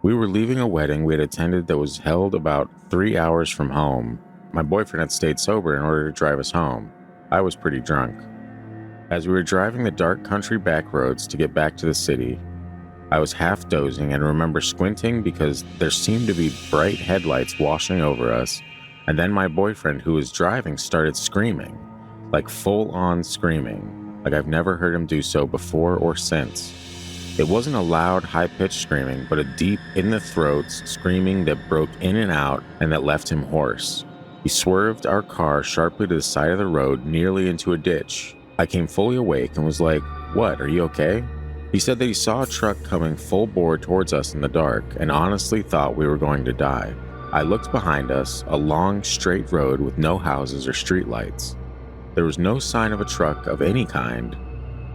We were leaving a wedding we had attended that was held about 3 hours from home. My boyfriend had stayed sober in order to drive us home. I was pretty drunk. As we were driving the dark country back roads to get back to the city, I was half dozing and remember squinting because there seemed to be bright headlights washing over us, and then my boyfriend who was driving started screaming, like full-on screaming, like I've never heard him do so before or since. It wasn't a loud, high-pitched screaming, but a deep, in-the-throat screaming that broke in and out and that left him hoarse. He swerved our car sharply to the side of the road, nearly into a ditch. I came fully awake and was like, "What, are you okay?" He said that he saw a truck coming full bore towards us in the dark and honestly thought we were going to die. I looked behind us, a long, straight road with no houses or streetlights. There was no sign of a truck of any kind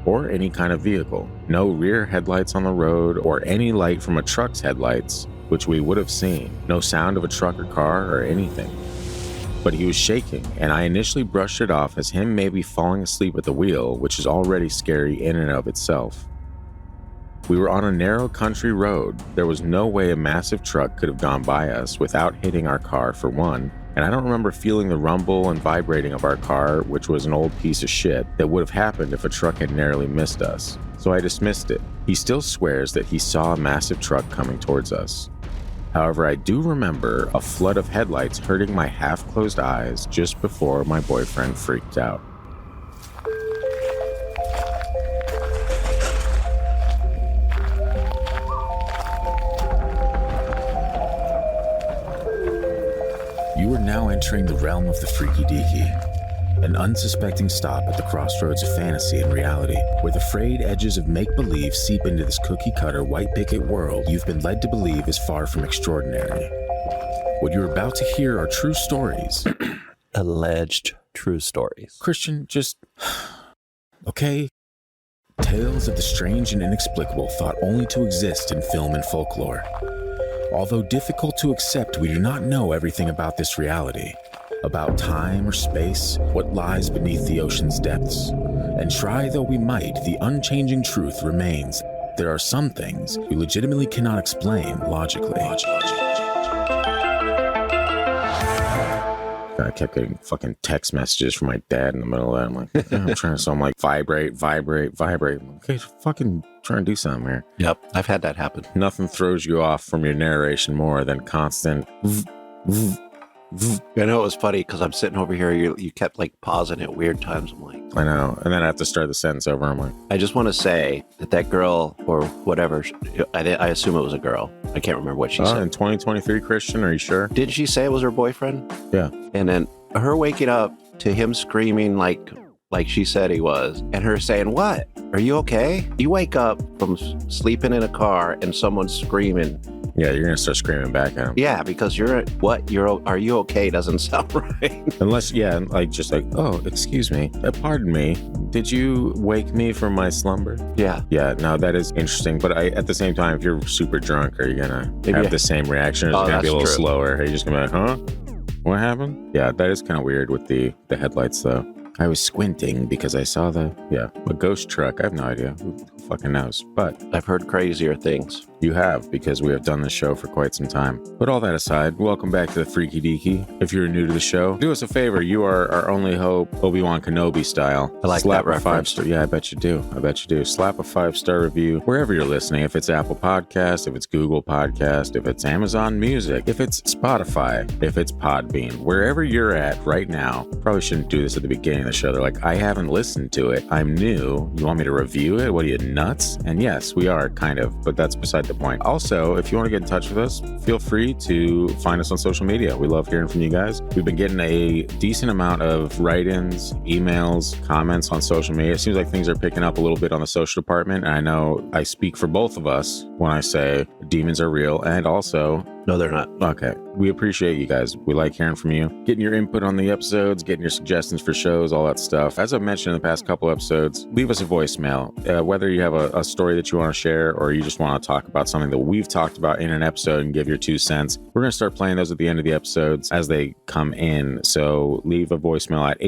or any kind of vehicle. No rear headlights on the road or any light from a truck's headlights, which we would have seen. No sound of a truck or car or anything. But he was shaking, and I initially brushed it off as him maybe falling asleep at the wheel, which is already scary in and of itself. We were on a narrow country road. There was no way a massive truck could have gone by us without hitting our car, for one, and I don't remember feeling the rumble and vibrating of our car, which was an old piece of shit, that would have happened if a truck had narrowly missed us. So I dismissed it. He still swears that he saw a massive truck coming towards us. However, I do remember a flood of headlights hurting my half-closed eyes just before my boyfriend freaked out. You are now entering the realm of the Freaky Deaky, an unsuspecting stop at the crossroads of fantasy and reality, where the frayed edges of make-believe seep into this cookie-cutter white picket world you've been led to believe is far from extraordinary. What you're about to hear are true stories. Alleged true stories. Christian, just... okay? Tales of the strange and inexplicable thought only to exist in film and folklore. Although difficult to accept, we do not know everything about this reality, about time or space, what lies beneath the ocean's depths. And try though we might, the unchanging truth remains. There are some things we legitimately cannot explain logically. I kept getting fucking text messages from my dad in the middle of that. I'm like, yeah, I'm like, vibrate. Okay, fucking trying to do something here. Yep, I've had that happen. Nothing throws you off from your narration more than constant. I know it was funny because I'm sitting over here. You kept like pausing at weird times. I'm like, I know, and then I have to start the sentence over. I'm like, I just want to say that girl or whatever. I assume it was a girl. I can't remember what she said. In 2023, Christian, are you sure? Did she say it was her boyfriend? Yeah. And then her waking up to him screaming like she said he was, and her saying, "What? Are you okay?" You wake up from sleeping in a car and someone's screaming. Yeah, you're gonna start screaming back at him. Yeah, because are you okay doesn't sound right. Unless, oh, excuse me, pardon me, did you wake me from my slumber? Yeah. Yeah, no, that is interesting, but at the same time, if you're super drunk, are you gonna have the same reaction? Or is it gonna be a little slower? Are you just gonna be like, huh? What happened? Yeah, that is kind of weird with the headlights, though. I was squinting because I saw a ghost truck. I have no idea. Who fucking knows? But I've heard crazier things. You have, because we have done this show for quite some time. But all that aside, welcome back to the Freaky Deaky. If you're new to the show, do us a favor. You are our only hope, Obi-Wan Kenobi style. I like Slap that a reference. 5-star. Yeah, I bet you do. Slap a 5-star review wherever you're listening. If it's Apple Podcast, if it's Google Podcast, if it's Amazon Music, if it's Spotify, if it's Podbean, wherever you're at right now. Probably shouldn't do this at the beginning of the show. They're like, I haven't listened to it. I'm new. You want me to review it? What are you, nuts? And yes, we are kind of, but that's beside the point. Also, if you want to get in touch with us, feel free to find us on social media. We love hearing from you guys. We've been getting a decent amount of write-ins, emails, comments on social media. It seems like things are picking up a little bit on the social department. And I know I speak for both of us when I say demons are real, and also... No, they're not. Okay. We appreciate you guys. We like hearing from you. Getting your input on the episodes, getting your suggestions for shows, all that stuff. As I've mentioned in the past couple episodes, leave us a voicemail. Whether you have a story that you want to share or you just want to talk about something that we've talked about in an episode and give your 2 cents, we're going to start playing those at the end of the episodes as they come in. So leave a voicemail at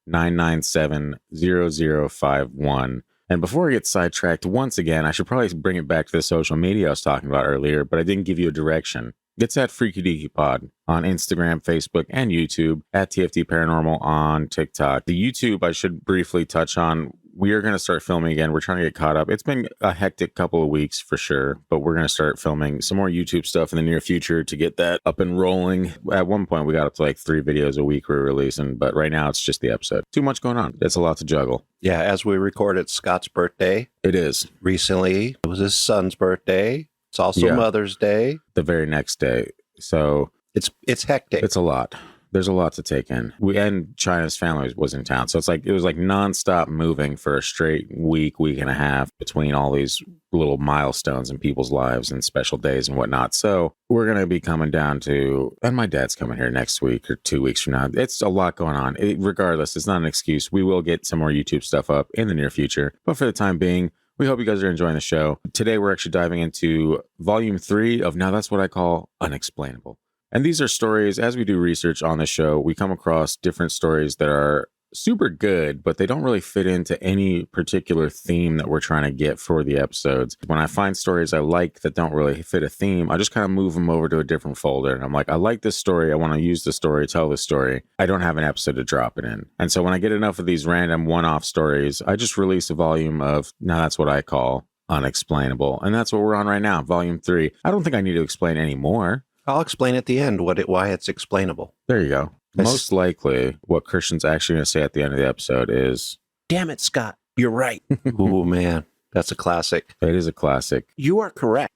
801-997-0051. And before I get sidetracked once again, I should probably bring it back to the social media I was talking about earlier, but I didn't give you a direction. It's at Freaky Deaky Pod on Instagram, Facebook, and YouTube, at TFD Paranormal on TikTok. The YouTube I should briefly touch on. We are going to start filming again. We're trying to get caught up. It's been a hectic couple of weeks for sure, but we're going to start filming some more YouTube stuff in the near future to get that up and rolling. At one point, we got up to like 3 videos a week we're releasing, but right now it's just the episode. Too much going on. It's a lot to juggle. Yeah, as we record, it's Scott's birthday. It is. Recently, it was his son's birthday. It's also Mother's Day. The very next day. So it's hectic. It's a lot. There's a lot to take in. And China's family was in town. So it was like nonstop moving for a straight week and a half between all these little milestones in people's lives and special days and whatnot. So we're going to be coming down to, and my dad's coming here next week or 2 weeks from now. It's a lot going on. Regardless, it's not an excuse. We will get some more YouTube stuff up in the near future. But for the time being, we hope you guys are enjoying the show. Today, we're actually diving into Volume 3 of Now That's What I Call Unexplainable. And these are stories, as we do research on the show, we come across different stories that are super good, but they don't really fit into any particular theme that we're trying to get for the episodes. When I find stories I like that don't really fit a theme, I just kind of move them over to a different folder. And I'm like, I like this story. I want to use the story, tell the story. I don't have an episode to drop it in. And so when I get enough of these random one-off stories, I just release a volume of, now that's what I call Unexplainable. And that's what we're on right now, Volume 3. I don't think I need to explain any more. I'll explain at the end why it's explainable. There you go. Most likely, what Christian's actually going to say at the end of the episode is, "Damn it, Scott, you're right." Oh, man, that's a classic. It is a classic. You are correct.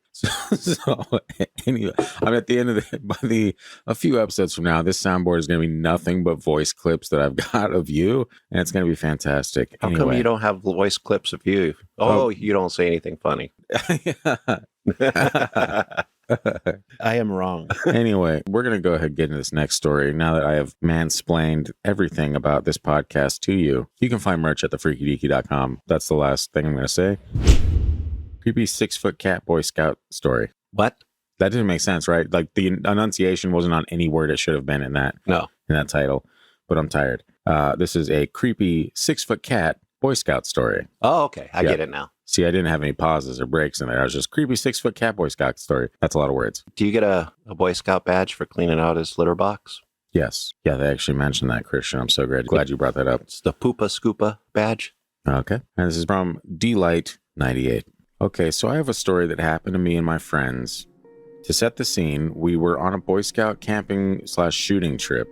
So anyway, I'm at the end of a few episodes from now, this soundboard is going to be nothing but voice clips that I've got of you, and it's going to be fantastic. How come you don't have voice clips of you? Oh, you don't say anything funny. I am wrong. Anyway, we're going to go ahead and get into this next story. Now that I have mansplained everything about this podcast to you, you can find merch at thefreakydeaky.com. That's the last thing I'm going to say. Creepy 6-foot cat Boy Scout story. What? That didn't make sense, right? Like the enunciation wasn't on any word it should have been in that title. But I'm tired. This is a creepy 6-foot cat Boy Scout story. Oh, okay. I get it now. See, I didn't have any pauses or breaks in there. I was just creepy 6-foot cat Boy Scout story. That's a lot of words. Do you get a Boy Scout badge for cleaning out his litter box? Yes. Yeah, they actually mentioned that, Christian. I'm so glad you brought that up. It's the Poopa Scoopa badge. Okay. And this is from D-Light98. Okay, so I have a story that happened to me and my friends. To set the scene, we were on a Boy Scout camping/shooting trip.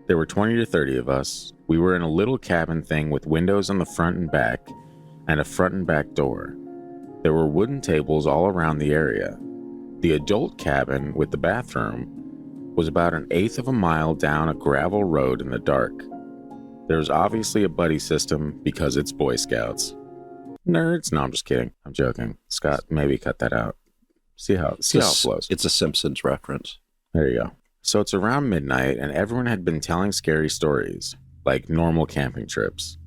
There were 20 to 30 of us. We were in a little cabin thing with windows on the front and back, and a front and back door. There were wooden tables all around the area. The adult cabin with the bathroom was about 1/8 of a mile down a gravel road in the dark. There was obviously a buddy system because it's Boy Scouts. Nerds? No, I'm just kidding. I'm joking. Scott, maybe cut that out. See how it flows. It's a Simpsons reference. There you go. So it's around midnight, and everyone had been telling scary stories, like normal camping trips.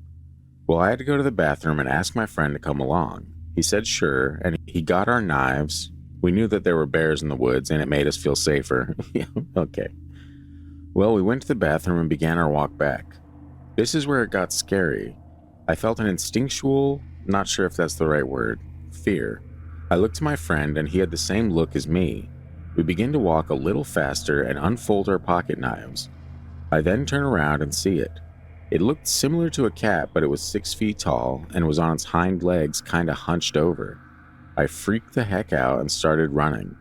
Well, I had to go to the bathroom and ask my friend to come along. He said sure, and he got our knives. We knew that there were bears in the woods, and it made us feel safer. Okay. Well, we went to the bathroom and began our walk back. This is where it got scary. I felt an instinctual, not sure if that's the right word, fear. I looked to my friend, and he had the same look as me. We began to walk a little faster and unfold our pocket knives. I then turn around and see it. It looked similar to a cat, but it was 6 feet tall and was on its hind legs kind of hunched over. I freaked the heck out and started running.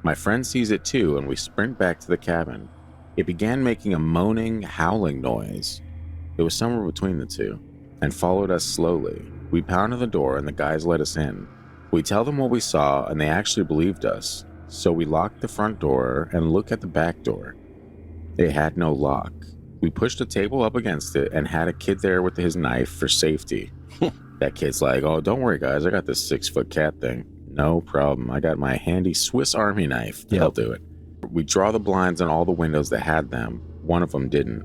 My friend sees it too, and we sprint back to the cabin. It began making a moaning, howling noise. It was somewhere between the two, and followed us slowly. We pounded the door and the guys let us in. We tell them what we saw, and they actually believed us. So we locked the front door and looked at the back door. It had no lock. We pushed a table up against it and had a kid there with his knife for safety. That kid's like, "Oh, don't worry, guys. I got this 6-foot cat thing. No problem. I got my handy Swiss Army knife. I'll do it." We draw the blinds on all the windows that had them. One of them didn't.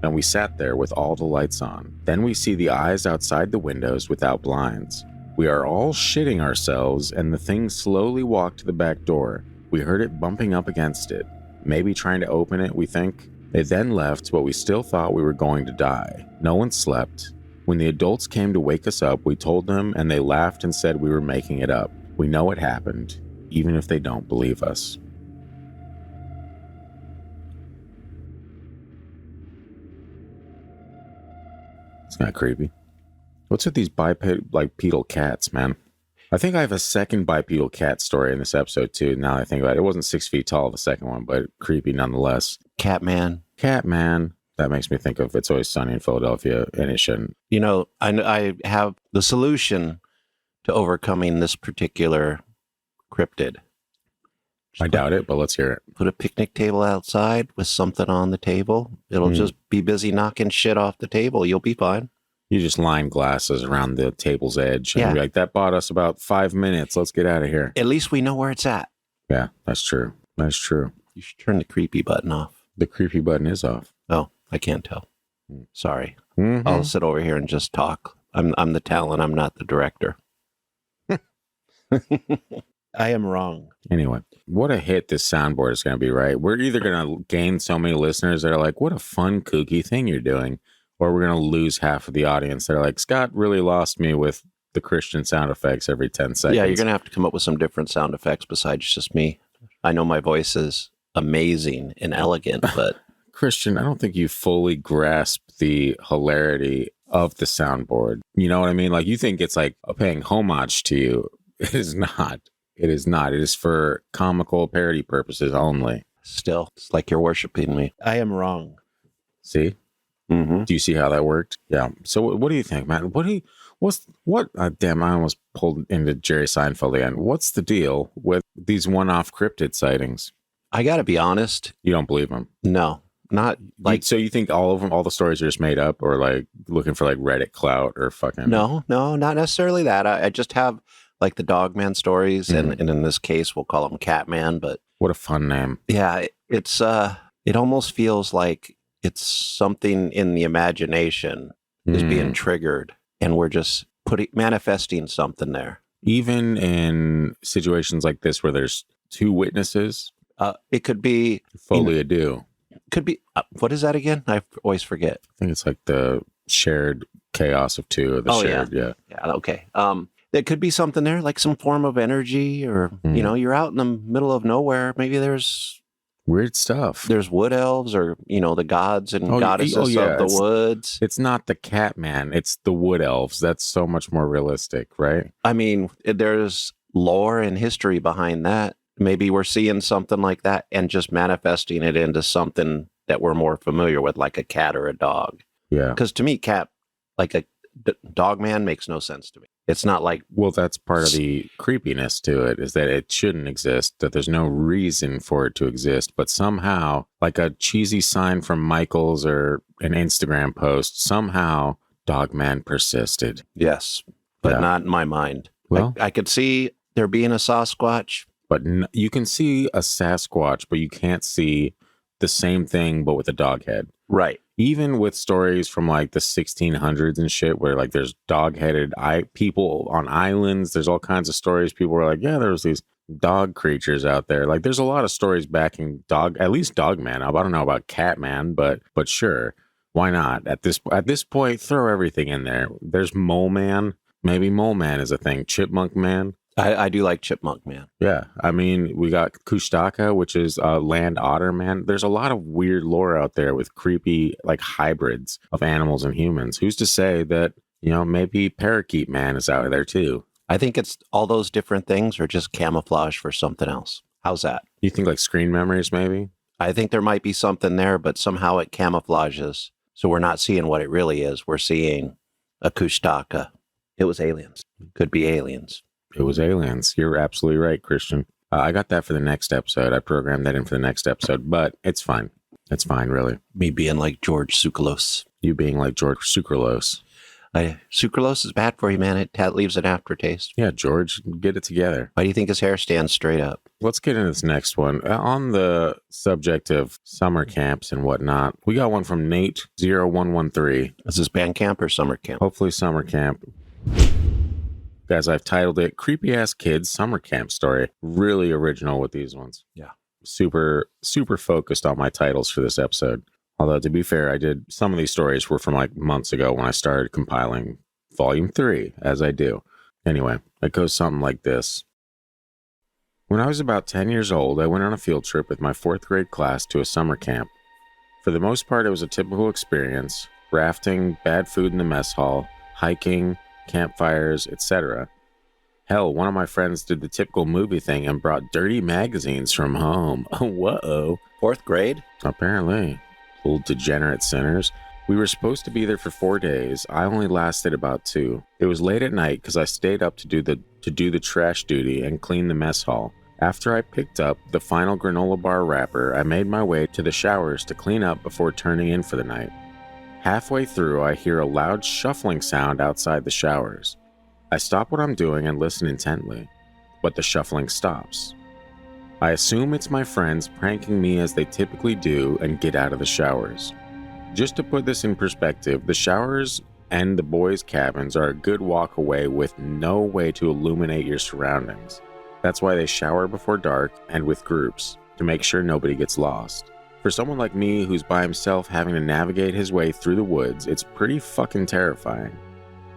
And we sat there with all the lights on. Then we see the eyes outside the windows without blinds. We are all shitting ourselves, and the thing slowly walked to the back door. We heard it bumping up against it, maybe trying to open it, we think. It then left, but we still thought we were going to die. No one slept. When the adults came to wake us up, we told them and they laughed and said we were making it up. We know it happened, even if they don't believe us. It's kind of creepy. What's with these bipedal cats, man? I think I have a second bipedal cat story in this episode, too, now that I think about it. It wasn't 6 feet tall, the second one, but creepy nonetheless. Catman. Catman. That makes me think of It's Always Sunny in Philadelphia, and it shouldn't. You know, I have the solution to overcoming this particular cryptid. I doubt it, but let's hear it. Put a picnic table outside with something on the table. It'll just be busy knocking shit off the table. You'll be fine. You just line glasses around the table's edge and be like, that bought us about 5 minutes. Let's get out of here. At least we know where it's at. Yeah, that's true. That's true. You should turn the creepy button off. The creepy button is off. Oh, I can't tell. Sorry. I'll sit over here and just talk. I'm the talent. I'm not the director. I am wrong. Anyway, what a hit this soundboard is going to be, right? We're either going to gain so many listeners that are like, what a fun, kooky thing you're doing. Or we're going to lose half of the audience that are like, Scott really lost me with the Christian sound effects every 10 seconds. Yeah, you're going to have to come up with some different sound effects besides just me. I know my voice is amazing and elegant, but... Christian, I don't think you fully grasp the hilarity of the soundboard. You know what I mean? Like, you think it's like paying homage to you. It is not. It is not. It is for comical parody purposes only. Still, it's like you're worshiping me. I am wrong. See? Mm-hmm. Do you see how that worked? Yeah. So what do you think, man? Damn, I almost pulled into Jerry Seinfeld again. What's the deal with these one-off cryptid sightings? I got to be honest. You don't believe them? No, not like. So you think all of them, all the stories are just made up, or like looking for like Reddit clout or fucking? No, not necessarily that. I just have like the Dogman stories, and in this case, we'll call him Catman. But what a fun name! Yeah, it's it almost feels like it's something in the imagination is being triggered, and we're just manifesting something there. Even in situations like this where there's two witnesses, it could be fully ado. Could be what is that again? I always forget. I think it's like the shared chaos of two. Or the shared, yeah. Okay. There could be something there, like some form of energy, or you know, you're out in the middle of nowhere. Maybe there's weird stuff. There's wood elves, or you know, the gods and goddesses of the woods. It's not the Catman; it's the wood elves. That's so much more realistic, right? I mean, there's lore and history behind that. Maybe we're seeing something like that and just manifesting it into something that we're more familiar with, like a cat or a dog. Yeah. Because to me, like a dog man makes no sense to me. It's not like... Well, that's part of the creepiness to it, is that it shouldn't exist, that there's no reason for it to exist, but somehow, like a cheesy sign from Michael's or an Instagram post, somehow Dogman persisted. Yes, but not in my mind. Well, I could see there being a Sasquatch. But you can see a Sasquatch, but you can't see the same thing, but with a dog head. Right. Even with stories from like the 1600s and shit, where like there's dog-headed people on islands, there's all kinds of stories. People were like, yeah, there's these dog creatures out there. Like there's a lot of stories backing at least Dogman up. I don't know about Catman, but sure, why not? At this point, throw everything in there. There's Mole Man. Maybe Mole Man is a thing. Chipmunk Man. I do like Chipmunk Man. Yeah. I mean, we got Kushtaka, which is land otter man. There's a lot of weird lore out there with creepy, like hybrids of animals and humans. Who's to say that, you know, maybe Parakeet Man is out there too? I think it's all those different things are just camouflage for something else. How's that? You think like screen memories, maybe? I think there might be something there, but somehow it camouflages. So we're not seeing what it really is. We're seeing a Kushtaka. It was aliens. Could be aliens. It was aliens. You're absolutely right, Christian. I got that for the next episode. I programmed that in for the next episode, but it's fine. It's fine, really. Me being like George Sucralose. You being like George Sucralose. Sucralose is bad for you, man. It leaves an aftertaste. Yeah, George, get it together. Why do you think his hair stands straight up? Let's get into this next one. On the subject of summer camps and whatnot, we got one from Nate0113. Is this band camp or summer camp? Hopefully summer camp. Guys, I've titled it Creepy Ass Kids Summer Camp Story. Really original with these ones. Yeah. Super, super focused on my titles for this episode. Although, to be fair, some of these stories were from like months ago when I started compiling volume 3, as I do. Anyway, it goes something like this. When I was about 10 years old, I went on a field trip with my 4th grade class to a summer camp. For the most part, it was a typical experience: rafting, bad food in the mess hall, hiking, campfires, etc. Hell, one of my friends did the typical movie thing and brought dirty magazines from home. Whoa. 4th grade? Apparently. Little degenerate sinners. We were supposed to be there for 4 days. I only lasted about 2. It was late at night because I stayed up to do the trash duty and clean the mess hall. After I picked up the final granola bar wrapper, I made my way to the showers to clean up before turning in for the night. Halfway through, I hear a loud shuffling sound outside the showers. I stop what I'm doing and listen intently, but the shuffling stops. I assume it's my friends pranking me as they typically do and get out of the showers. Just to put this in perspective, the showers and the boys' cabins are a good walk away with no way to illuminate your surroundings. That's why they shower before dark and with groups, to make sure nobody gets lost. For someone like me who's by himself having to navigate his way through the woods, it's pretty fucking terrifying.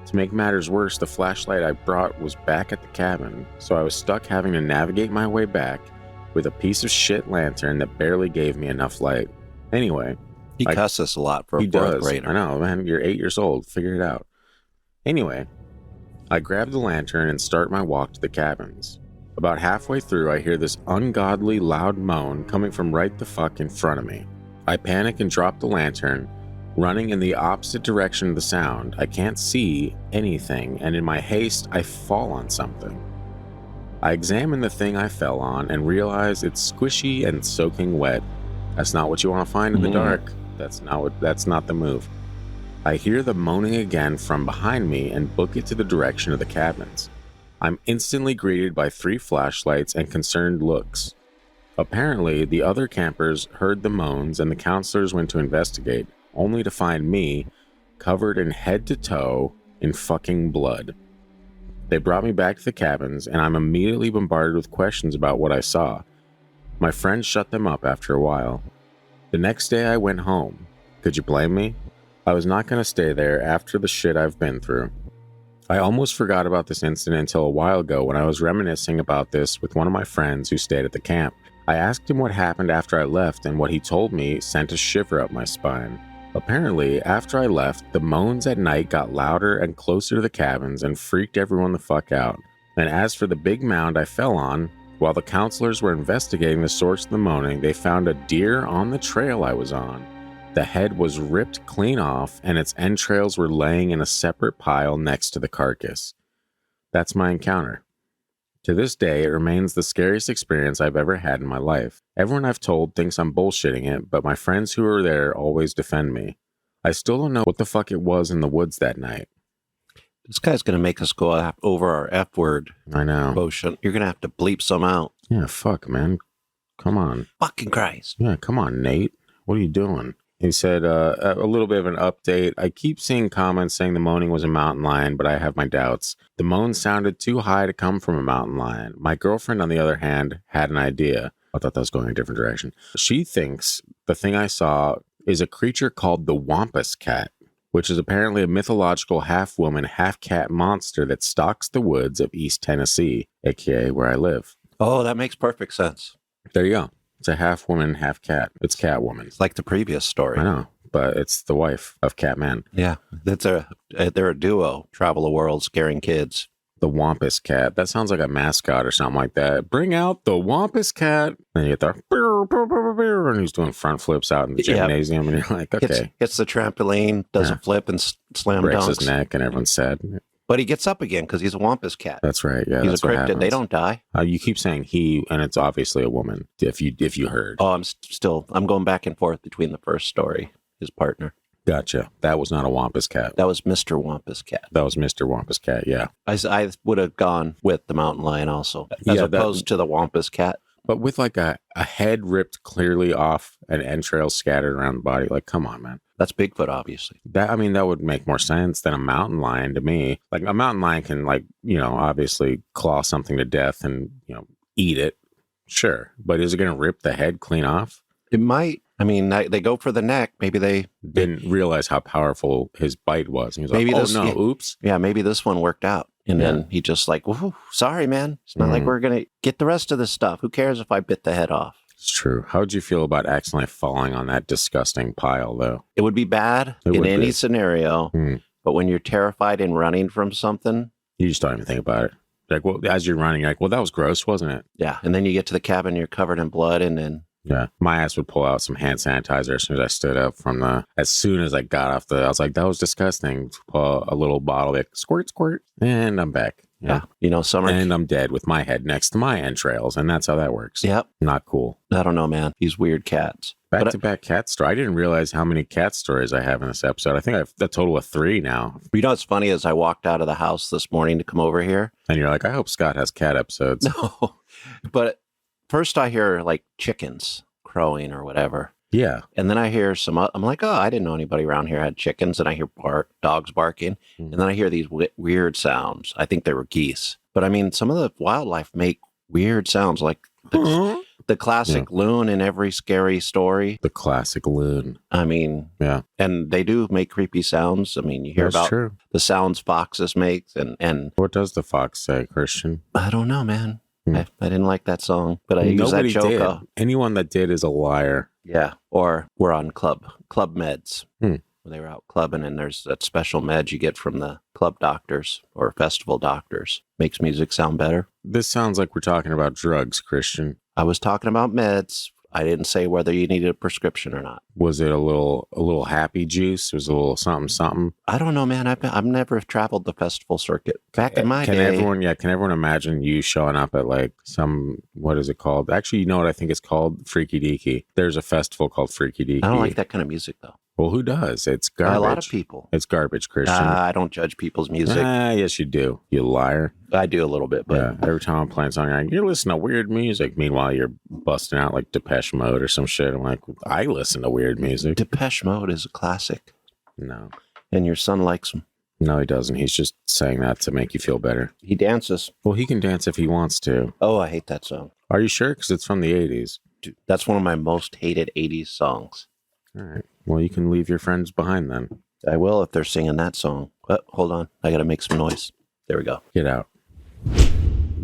To make matters worse, the flashlight I brought was back at the cabin, so I was stuck having to navigate my way back with a piece of shit lantern that barely gave me enough light. Anyway, he cusses a lot for a 4th grader. I know, man. You're 8 years old. Figure it out. Anyway, I grab the lantern and start my walk to the cabins. About halfway through, I hear this ungodly loud moan coming from right the fuck in front of me. I panic and drop the lantern, running in the opposite direction of the sound. I can't see anything, and in my haste, I fall on something. I examine the thing I fell on and realize it's squishy and soaking wet. That's not what you want to find in the dark. That's not the move. I hear the moaning again from behind me and book it to the direction of the cabins. I'm instantly greeted by 3 flashlights and concerned looks. Apparently, the other campers heard the moans and the counselors went to investigate, only to find me covered in head to toe in fucking blood. They brought me back to the cabins, and I'm immediately bombarded with questions about what I saw. My friends shut them up after a while. The next day I went home. Could you blame me? I was not going to stay there after the shit I've been through. I almost forgot about this incident until a while ago when I was reminiscing about this with one of my friends who stayed at the camp. I asked him what happened after I left, and what he told me sent a shiver up my spine. Apparently, after I left, the moans at night got louder and closer to the cabins and freaked everyone the fuck out. And as for the big mound I fell on, while the counselors were investigating the source of the moaning, they found a deer on the trail I was on. The head was ripped clean off, and its entrails were laying in a separate pile next to the carcass. That's my encounter. To this day, it remains the scariest experience I've ever had in my life. Everyone I've told thinks I'm bullshitting it, but my friends who are there always defend me. I still don't know what the fuck it was in the woods that night. This guy's going to make us go over our F word. I know. Quotient. You're going to have to bleep some out. Yeah, fuck, man. Come on. Fucking Christ. Yeah, come on, Nate. What are you doing? He said, a little bit of an update. I keep seeing comments saying the moaning was a mountain lion, but I have my doubts. The moan sounded too high to come from a mountain lion. My girlfriend, on the other hand, had an idea. I thought that was going a different direction. She thinks the thing I saw is a creature called the Wampus cat, which is apparently a mythological half-woman, half-cat monster that stalks the woods of East Tennessee, aka where I live. Oh, that makes perfect sense. There you go. It's a half-woman, half-cat. It's Catwoman. It's like the previous story. I know, but it's the wife of Catman. Yeah, they're a duo, travel the world, scaring kids. The Wampus cat. That sounds like a mascot or something like that. Bring out the Wampus cat. And you get the, and he's doing front flips out in the gymnasium, and you're like, okay. Hits the trampoline, does a flip, and slam breaks dunks. His neck, and everyone's sad. But he gets up again because he's a Wampus cat. That's right. Yeah, he's that's a what cryptid. happens. They don't die. You keep saying he, and it's obviously a woman. If you heard. Oh, I'm going back and forth between the first story, his partner. Gotcha. That was not a Wampus cat. That was Mr. Wampus cat. That was Mr. Wampus cat. Yeah. I would have gone with the mountain lion also, as opposed to the Wampus cat. But with like a head ripped clearly off and entrails scattered around the body. Like, come on, man. That's Bigfoot, obviously. That would make more sense than a mountain lion to me. Like, a mountain lion can, like, obviously claw something to death and, eat it. Sure. But is it going to rip the head clean off? It might. I mean, they go for the neck. Maybe they Didn't realize how powerful his bite was. And he was Maybe like, this- oh no, yeah. oops. Yeah, maybe this one worked out. And Yeah. then he just like, woohoo, sorry, man. It's not like we're going to get the rest of this stuff. Who cares if I bit the head off? It's true. How would you feel about accidentally falling on that disgusting pile, though? It would be bad It in would any be. scenario. Hmm. But when you're terrified and running from something, You just don't even think about it. Like, well, as you're running, you're like, well, that was gross, wasn't it? yeah. And then you get to the cabin, you're covered in blood. And then, Yeah. My ass would pull out some hand sanitizer as soon as I stood up as soon as I got off I was like, that was disgusting. Pull a little bottle, like, squirt, squirt, and I'm back. yeah, you know, summer. And I'm dead with my head next to my entrails. And that's how that works. Yep. Not cool. I don't know, man. These weird cats. Back But to back cat story. I didn't realize how many cat stories I have in this episode. I think I have a total of 3 now. You know what's funny is I walked out of the house this morning to come over here. And you're like, I hope Scott has cat episodes. No, but first I hear like chickens crowing or whatever. Yeah. And then I hear I'm like, oh, I didn't know anybody around here had chickens. And I hear dogs barking. Mm. And then I hear these weird sounds. I think they were geese. But I mean, some of the wildlife make weird sounds like the classic loon in every scary story. The classic loon. I mean, Yeah. and they do make creepy sounds. I mean, you hear That's about true. the sounds foxes make. And What does the fox say, Christian? I don't know, man. Hmm. I didn't like that song, but I use that joke. did. Anyone that did is a liar. Yeah. Or we're on club meds. Hmm. They were out clubbing, and there's that special med you get from the club doctors or festival doctors. Makes music sound better. This sounds like we're talking about drugs, Christian. I was talking about meds. I didn't say whether you needed a prescription or not. Was it a little happy juice? Was it a little something, something? I don't know, man. I've never traveled the festival circuit. Back in my Can day. everyone imagine you showing up at like what is it called? Actually, you know what I think it's called? Freaky Deaky. There's a festival called Freaky Deaky. I don't like that kind of music, though. Well, who does? It's garbage. A lot of people. It's garbage, Christian. I don't judge people's music. Yes, you do. You liar. I do a little bit, but Yeah. Every time I'm playing something, you're like, you're listening to weird music. Meanwhile, you're busting out like Depeche Mode or some shit. I'm like, I listen to weird music. Depeche Mode is a classic, No. and your son likes them. No, he doesn't. He's just saying that to make you feel better. He dances. Well, he can dance if he wants to. Oh, I hate that song. Are you sure? Because it's from the 80s. Dude, that's one of my most hated 80s songs. All right. Well, you can leave your friends behind then. I will if they're singing that song. Hold on. I got to make some noise. There we go. Get out.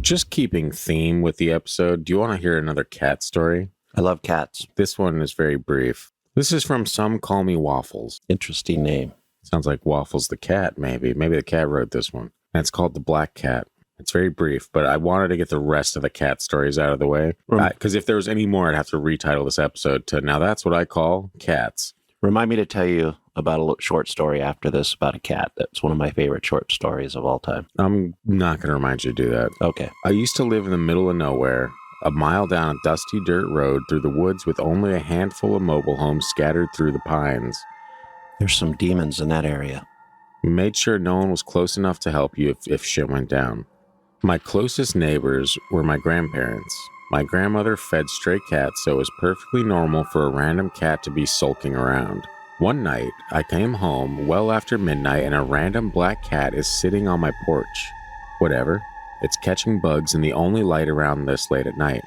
Just keeping theme with the episode, do you want to hear another cat story? I love cats. This one is very brief. This is from Some Call Me Waffles. Interesting name. Sounds like Waffles the cat, maybe. Maybe the cat wrote this one. And it's called The Black Cat. It's very brief, but I wanted to get the rest of the cat stories out of the way. Because if there was any more, I'd have to retitle this episode to Now That's What I Call Cats. Remind me to tell you about a short story after this about a cat. That's one of my favorite short stories of all time. I'm not going to remind you to do that. Okay. I used to live in the middle of nowhere, a mile down a dusty dirt road through the woods with only a handful of mobile homes scattered through the pines. There's some demons in that area. We made sure no one was close enough to help you if shit went down. My closest neighbors were my grandparents. My grandmother fed stray cats, so it was perfectly normal for a random cat to be sulking around. One night, I came home well after midnight and a random black cat is sitting on my porch. Whatever. It's catching bugs and the only light around this late at night.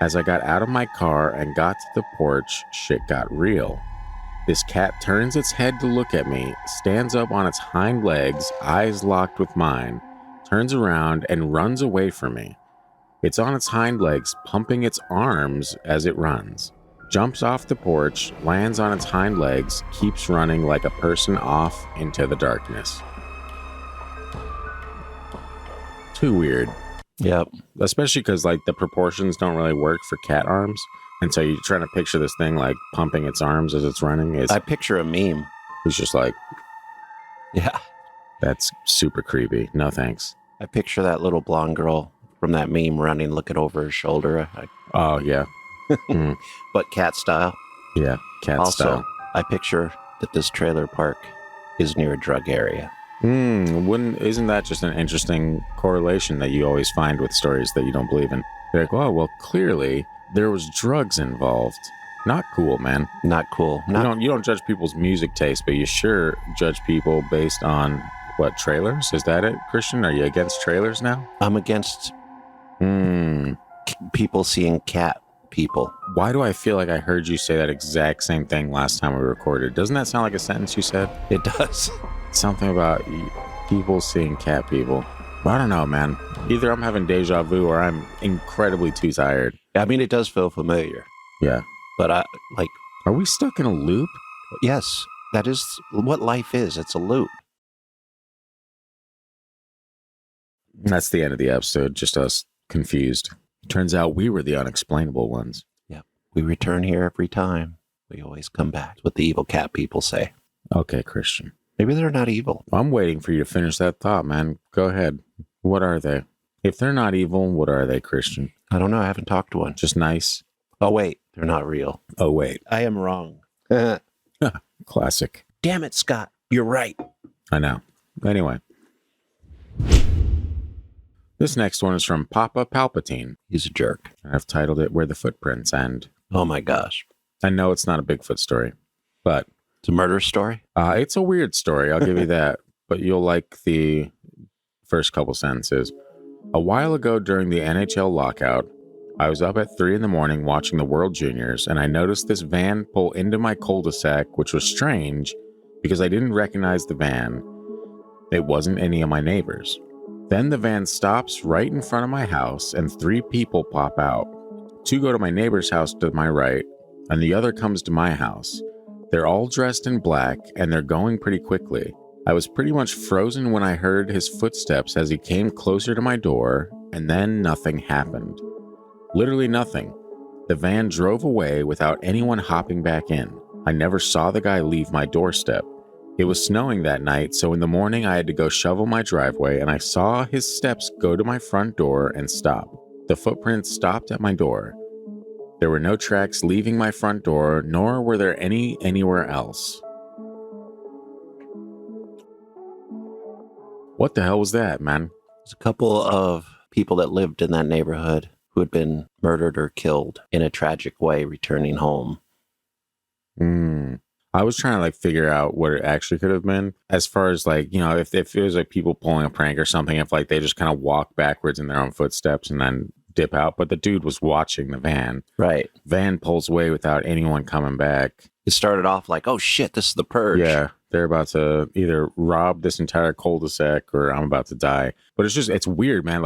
As I got out of my car and got to the porch, shit got real. This cat turns its head to look at me, stands up on its hind legs, eyes locked with mine, turns around and runs away from me. It's on its hind legs, pumping its arms as it runs. Jumps off the porch, lands on its hind legs, keeps running like a person off into the darkness. Too weird. Yep. Especially because like the proportions don't really work for cat arms. And so you're trying to picture this thing like pumping its arms as it's running. I picture a meme. It's just like, Yeah. that's super creepy. No thanks. I picture that little blonde girl from that meme running, looking over her shoulder. Oh, yeah. But cat style. Yeah, cat Also, style. I picture that this trailer park is near a drug area. Isn't that just an interesting correlation that you always find with stories that you don't believe in? You're like, oh, well, clearly there was drugs involved. Not cool, man. Not cool. You don't judge people's music taste, but you sure judge people based on what, trailers? Is that it, Christian? Are you against trailers now? I'm against people seeing cat people. Why do I feel like I heard you say that exact same thing last time we recorded? Doesn't that sound like a sentence you said? It does. Something about people seeing cat people. I don't know, man. Either I'm having deja vu or I'm incredibly too tired. I mean, it does feel familiar. Yeah. But Are we stuck in a loop? yes, that is what life is. It's a loop. That's the end of the episode. Just us confused. Turns out we were the unexplainable ones. Yep. We return here every time. We always come back. That's what the evil cat people say. Okay, Christian. Maybe they're not evil. I'm waiting for you to finish that thought, man. Go ahead. What are they? If they're not evil, what are they, Christian? I don't know. I haven't talked to one. Just nice? Oh, wait. They're not real. Oh, wait. I am wrong. Classic. Damn it, Scott. You're right. I know. Anyway. This next one is from Papa Palpatine. He's a jerk. I've titled it Where the Footprints End. Oh, my gosh. I know it's not a Bigfoot story, but... It's a murder story? It's a weird story. I'll give you that. But you'll like the first couple sentences. A while ago during the NHL lockout, I was up at 3 a.m. watching the World Juniors, and I noticed this van pull into my cul-de-sac, which was strange because I didn't recognize the van. It wasn't any of my neighbors. Then the van stops right in front of my house, and 3 people pop out. 2 go to my neighbor's house to my right, and the other comes to my house. They're all dressed in black, and they're going pretty quickly. I was pretty much frozen when I heard his footsteps as he came closer to my door, and then nothing happened. Literally nothing. The van drove away without anyone hopping back in. I never saw the guy leave my doorstep. It was snowing that night, so in the morning I had to go shovel my driveway, and I saw his steps go to my front door and stop. The footprints stopped at my door. There were no tracks leaving my front door, nor were there any anywhere else. What the hell was that, man? There's a couple of people that lived in that neighborhood who had been murdered or killed in a tragic way returning home. I was trying to figure out what it actually could have been. As far as if it was people pulling a prank or something, if they just kind of walk backwards in their own footsteps and then dip out. But the dude was watching the van. Right. Van pulls away without anyone coming back. It started off like, oh shit, this is the purge. Yeah. They're about to either rob this entire cul-de-sac or I'm about to die. But it's weird, man.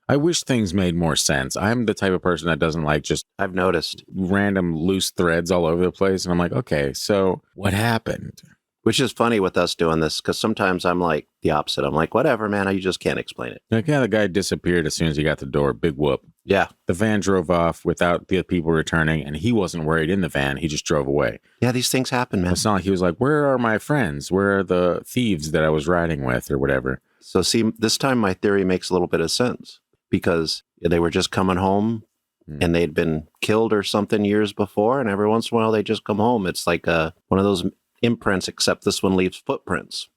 I wish things made more sense. I'm the type of person that doesn't just I've noticed random loose threads all over the place. And I'm like, okay, so what happened? Which is funny with us doing this, because sometimes I'm like the opposite. I'm like, whatever, man, you just can't explain it. The guy disappeared as soon as he got the door. Big whoop. Yeah. The van drove off without the people returning, and he wasn't worried in the van. He just drove away. Yeah, these things happen, man. It's not like he was like, where are my friends? Where are the thieves that I was riding with or whatever? So see, this time my theory makes a little bit of sense, because they were just coming home and they'd been killed or something years before, and every once in a while they just come home. It's like one of those imprints, except this one leaves footprints.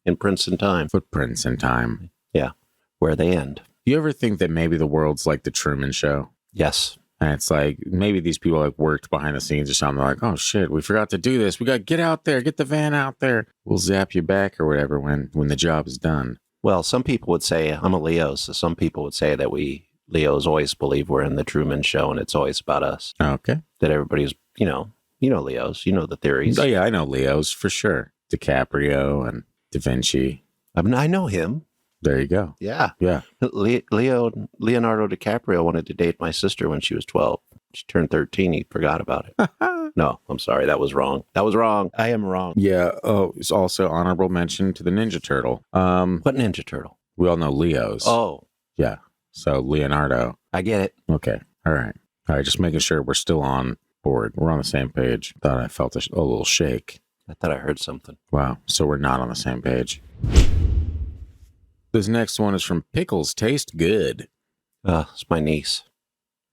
Imprints in time. Footprints in time. Yeah. Where they end. Do you ever think that maybe the world's like the Truman Show? Yes. And it's maybe these people worked behind the scenes or something. They're like, oh shit, we forgot to do this. We got to get out there, get the van out there. We'll zap you back or whatever when the job is done. Well, some people would say, I'm a Leo, so some people would say that we Leos always believe we're in the Truman Show and it's always about us. Okay. That everybody's, you know Leos, you know the theories. Oh yeah, I know Leos for sure. DiCaprio and Da Vinci. I know him. There you go. Yeah. Yeah. Leonardo DiCaprio wanted to date my sister when she was 12. She turned 13. He forgot about it. No, I'm sorry. That was wrong. I am wrong. Yeah. Oh, it's also honorable mention to the Ninja Turtle. What Ninja Turtle? We all know Leos. Oh. Yeah. So Leonardo. I get it. Okay. All right. Just making sure we're still on board. We're on the same page. Thought I felt a little shake. I thought I heard something. Wow. So we're not on the same page. This next one is from Pickles Taste Good. It's my niece.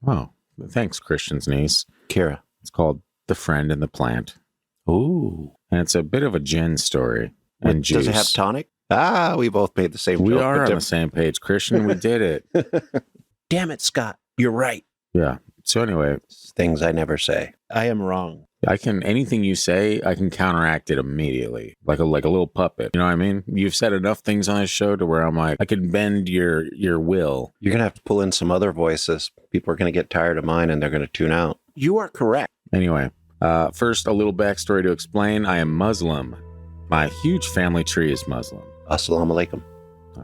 Oh, thanks, Christian's niece. Kira. It's called The Friend and the Plant. Ooh. And it's a bit of a gin story. And juice. Does it have tonic? We both made the same joke. We are on the same page, Christian. We did it. Damn it, Scott. You're right. Yeah. So anyway. Things I never say. I am wrong. Anything you say, I can counteract it immediately, like a little puppet. You know what I mean? You've said enough things on this show to where I'm like, I can bend your will. You're going to have to pull in some other voices. People are going to get tired of mine and they're going to tune out. You are correct. Anyway, first, a little backstory to explain. I am Muslim. My huge family tree is Muslim. Assalamu alaikum.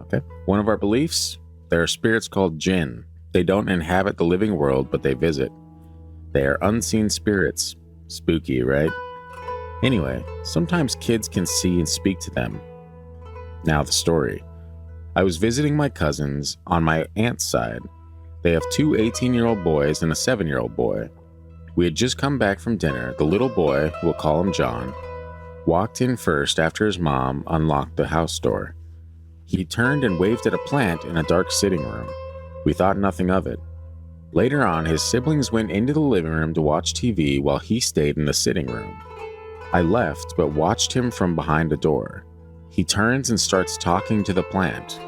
Okay. One of our beliefs, there are spirits called Jinn. They don't inhabit the living world, but they visit. They are unseen spirits. Spooky, right? Anyway, sometimes kids can see and speak to them. Now the story. I was visiting my cousins on my aunt's side. They have 2 18-year-old boys and a 7-year-old boy. We had just come back from dinner. The little boy, we'll call him John, walked in first after his mom unlocked the house door. He turned and waved at a plant in a dark sitting room. We thought nothing of it. Later on, his siblings went into the living room to watch TV while he stayed in the sitting room. I left, but watched him from behind a door. He turns and starts talking to the plant.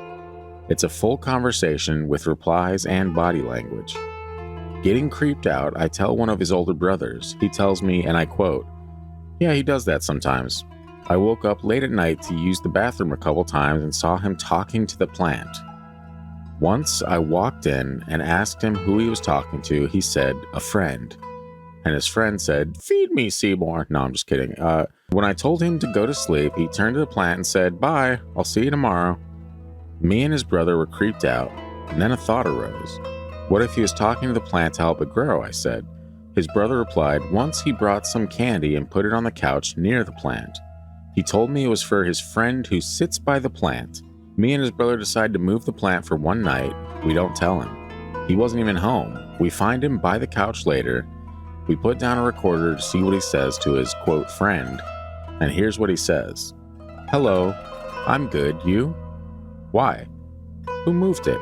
It's a full conversation with replies and body language. Getting creeped out, I tell one of his older brothers. He tells me, and I quote, "Yeah, he does that sometimes." I woke up late at night to use the bathroom a couple times and saw him talking to the plant. Once I walked in and asked him who he was talking to. He said, "A friend." And his friend said, "Feed me, Seymour." No, I'm just kidding. When I told him to go to sleep, he turned to the plant and said, "Bye, I'll see you tomorrow." Me and his brother were creeped out, and then a thought arose. What if he was talking to the plant to help it grow, I said. His brother replied, once he brought some candy and put it on the couch near the plant. He told me it was for his friend who sits by the plant. Me and his brother decide to move the plant for one night. We don't tell him. He wasn't even home. We find him by the couch later. We put down a recorder to see what he says to his, quote, friend. And here's what he says. "Hello, I'm good. You? Why? Who moved it?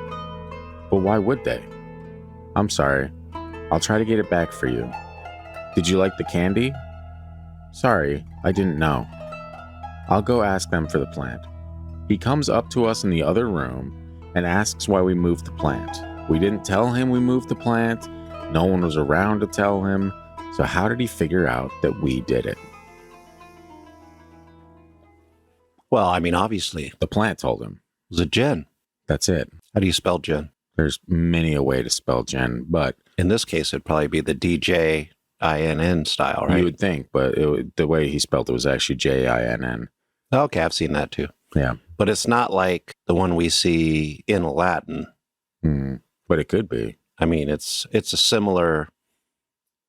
But why would they? I'm sorry. I'll try to get it back for you. Did you like the candy? Sorry, I didn't know. I'll go ask them for the plant." He comes up to us in the other room and asks why we moved the plant. We didn't tell him we moved the plant. No one was around to tell him. So how did he figure out that we did it? Well, I mean, obviously, The plant told him. it was a Jinn. That's it. How do you spell Jinn? There's many a way to spell Jinn, but In this case, it'd probably be the DJINN style, right? you would think, but the way he spelled it was actually Jinn. Okay, I've seen that too. Yeah. But it's not like the one we see in Latin. But it could be. I mean, it's a similar,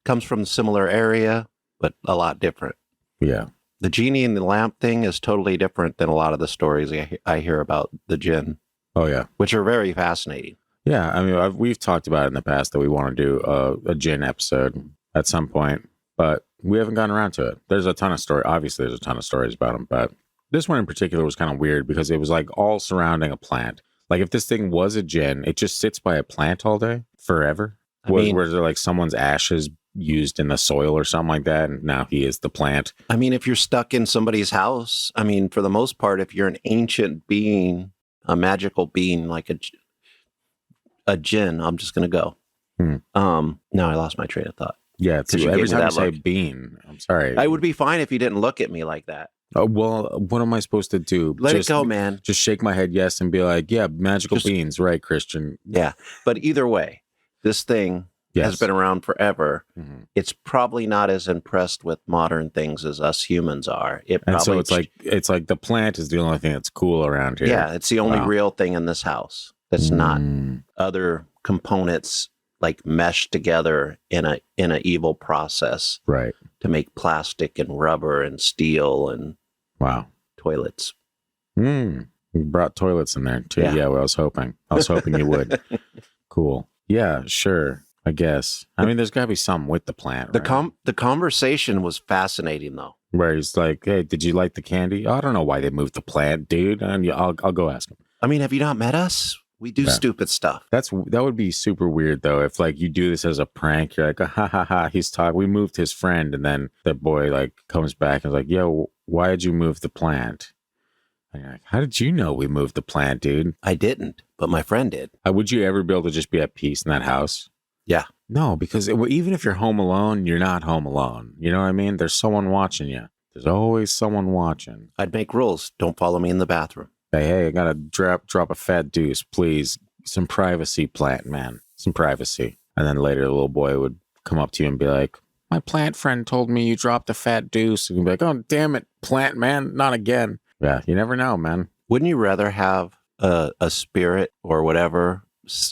comes from a similar area, but a lot different. Yeah. The genie in the lamp thing is totally different than a lot of the stories I hear about the Jinn, Oh, yeah. which are very fascinating. Yeah. I mean, we've talked about it in the past that we want to do a Jinn episode at some point, but we haven't gotten around to it. There's a ton of stories. Obviously, there's a ton of stories about them, but this one in particular was kind of weird because it was like all surrounding a plant. Like if this thing was a Jinn, it just sits by a plant all day forever. Was there like someone's ashes used in the soil or something like that? And now he is the plant. I mean, if you're stuck in somebody's house, I mean, for the most part, if you're an ancient being, a magical being like a Jinn, I'm just going to go. No, I lost my train of thought. Yeah, it's every time you say bean, I'm sorry. I would be fine if you didn't look at me like that. Oh, well, what am I supposed to do? Let it go, man. Just shake my head yes and be like, yeah, magical beans, right, Christian? Yeah, but either way, this thing has been around forever. Mm-hmm. It's probably not as impressed with modern things as us humans are. So it's like the plant is the only thing that's cool around here. Yeah, it's the only real thing in this house that's not other components like meshed together in a evil process, right? To make plastic and rubber and steel and toilets. You brought toilets in there too. Yeah, well, I was hoping you would. Cool. Yeah, sure. I guess. I mean, there's got to be something with the plant. Right? The conversation was fascinating, though. Where he's like, "Hey, did you like the candy? Oh, I don't know why they moved the plant, dude. And I'll go ask him." I mean, have you not met us? We do stupid stuff. That would be super weird, though. If like you do this as a prank, you're like, ha ha ha. He's talking. We moved his friend, and then the boy like comes back and is like, "Yo, why did you move the plant?" And you're like, "How did you know we moved the plant, dude?" I didn't, but my friend did. Would you ever be able to just be at peace in that house? Yeah. No, because even if you're home alone, you're not home alone. You know what I mean? There's someone watching you. There's always someone watching. I'd make rules. Don't follow me in the bathroom. Hey, I gotta drop a fat deuce, please. Some privacy, plant man. Some privacy. And then later, the little boy would come up to you and be like, my plant friend told me you dropped a fat deuce. And you'd be like, oh, damn it, plant man, not again. Yeah, you never know, man. Wouldn't you rather have a spirit or whatever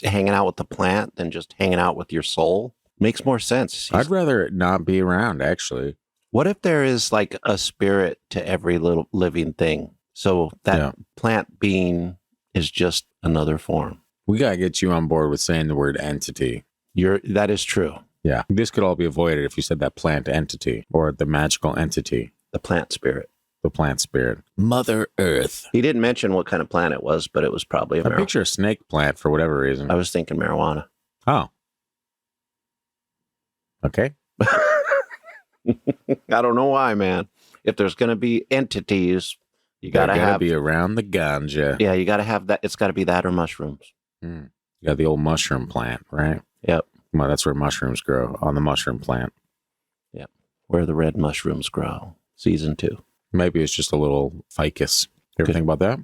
hanging out with the plant than just hanging out with your soul? Makes more sense. I'd rather it not be around, actually. What if there is like a spirit to every little living thing? So that plant being is just another form. We got to get you on board with saying the word entity. That is true. Yeah. This could all be avoided if you said that plant entity or the magical entity. The plant spirit. The plant spirit. Mother Earth. He didn't mention what kind of plant it was, but it was probably I picture a snake plant for whatever reason. I was thinking marijuana. Oh. Okay. I don't know why, man. If there's going to be entities, you got to be around the ganja. Yeah, you got to have that. It's got to be that or mushrooms. You got the old mushroom plant, right? Yep. Well, that's where mushrooms grow, on the mushroom plant. Yep. Where the red mushrooms grow. Season 2. Maybe it's just a little ficus. You ever think about that?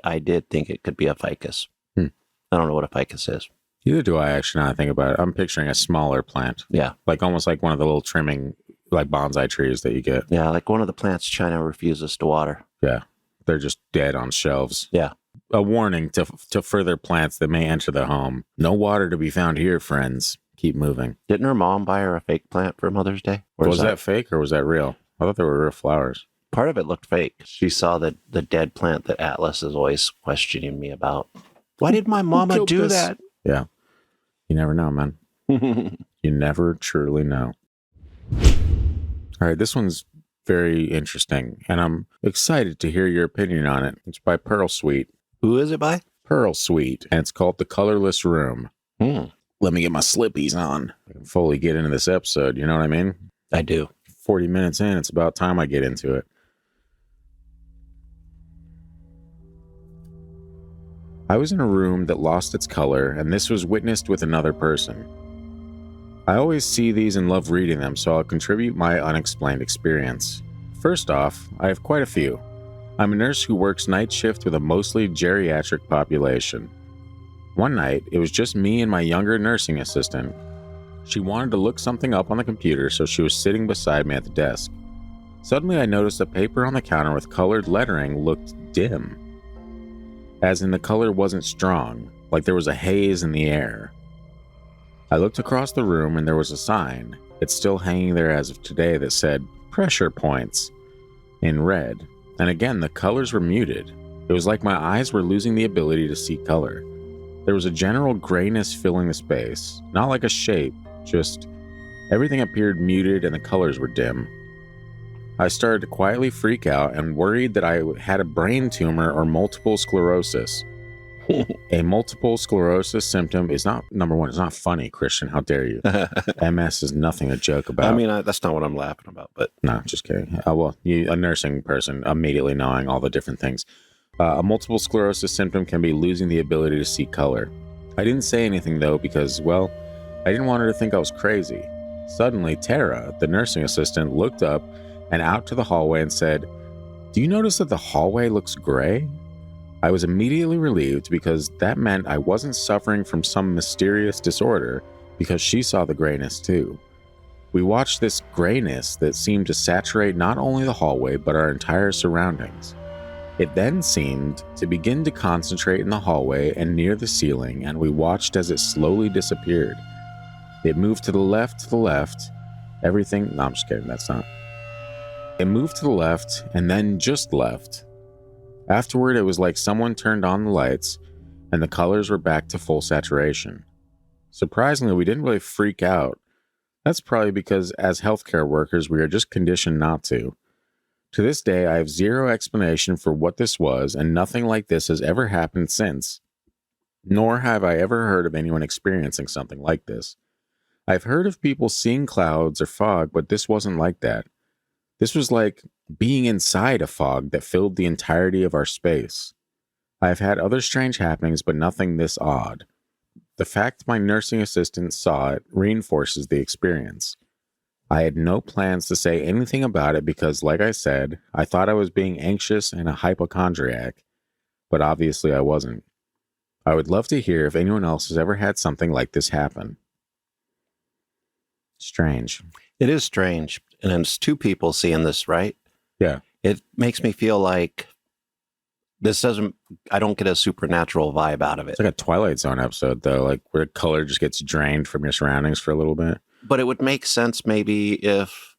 I did think it could be a ficus. I don't know what a ficus is. Neither do I, actually, now I think about it. I'm picturing a smaller plant. Yeah. Like almost like one of the little trimming, like bonsai trees that you get. Yeah, like one of the plants China refuses to water. Yeah. They're just dead on shelves. Yeah. A warning to further plants that may enter the home. No water to be found here, friends. Keep moving. Didn't her mom buy her a fake plant for Mother's Day? Or was that fake or was that real? I thought they were real flowers. Part of it looked fake. She saw the dead plant that Atlas is always questioning me about. Why did my mama do that? Yeah. You never know, man. You never truly know. All right, this one's very interesting, and I'm excited to hear your opinion on it. It's by Pearl Sweet. Who is it by? Pearl Sweet, and it's called The Colorless Room. Let me get my slippies on. I can fully get into this episode, you know what I mean? I do. 40 minutes in, it's about time I get into it. I was in a room that lost its color, and this was witnessed with another person. I always see these and love reading them, so I'll contribute my unexplained experience. First off, I have quite a few. I'm a nurse who works night shift with a mostly geriatric population. One night, it was just me and my younger nursing assistant. She wanted to look something up on the computer, so she was sitting beside me at the desk. Suddenly, I noticed a paper on the counter with colored lettering looked dim. As in the color wasn't strong, like there was a haze in the air. I looked across the room and there was a sign. It's still hanging there as of today that said, pressure points, in red. And again, the colors were muted. It was like my eyes were losing the ability to see color. There was a general grayness filling the space, not like a shape, just everything appeared muted and the colors were dim. I started to quietly freak out and worried that I had a brain tumor or multiple sclerosis. A multiple sclerosis symptom is not, number one, it's not funny, Christian. How dare you? MS is nothing to joke about. I mean, that's not what I'm laughing about, but... No, just kidding. Well, you, a nursing person, immediately knowing all the different things. A multiple sclerosis symptom can be losing the ability to see color. I didn't say anything, though, because, well, I didn't want her to think I was crazy. Suddenly, Tara, the nursing assistant, looked up and out to the hallway and said, "Do you notice that the hallway looks gray?" I was immediately relieved because that meant I wasn't suffering from some mysterious disorder because she saw the grayness too. We watched this grayness that seemed to saturate not only the hallway but our entire surroundings. It then seemed to begin to concentrate in the hallway and near the ceiling, and we watched as it slowly disappeared. It moved to the left, everything... No, I'm just kidding, that's not... It moved to the left and then just left. Afterward, it was like someone turned on the lights and the colors were back to full saturation. Surprisingly, we didn't really freak out. That's probably because as healthcare workers, we are just conditioned not to. To this day, I have zero explanation for what this was, and nothing like this has ever happened since. Nor have I ever heard of anyone experiencing something like this. I've heard of people seeing clouds or fog, but this wasn't like that. This was like being inside a fog that filled the entirety of our space. I have had other strange happenings, but nothing this odd. The fact my nursing assistant saw it reinforces the experience. I had no plans to say anything about it because, like I said, I thought I was being anxious and a hypochondriac, but obviously I wasn't. I would love to hear if anyone else has ever had something like this happen. Strange. It is strange. And it's two people seeing this, right? Yeah. It makes me feel like I don't get a supernatural vibe out of it. It's like a Twilight Zone episode, though, like where color just gets drained from your surroundings for a little bit. But it would make sense maybe if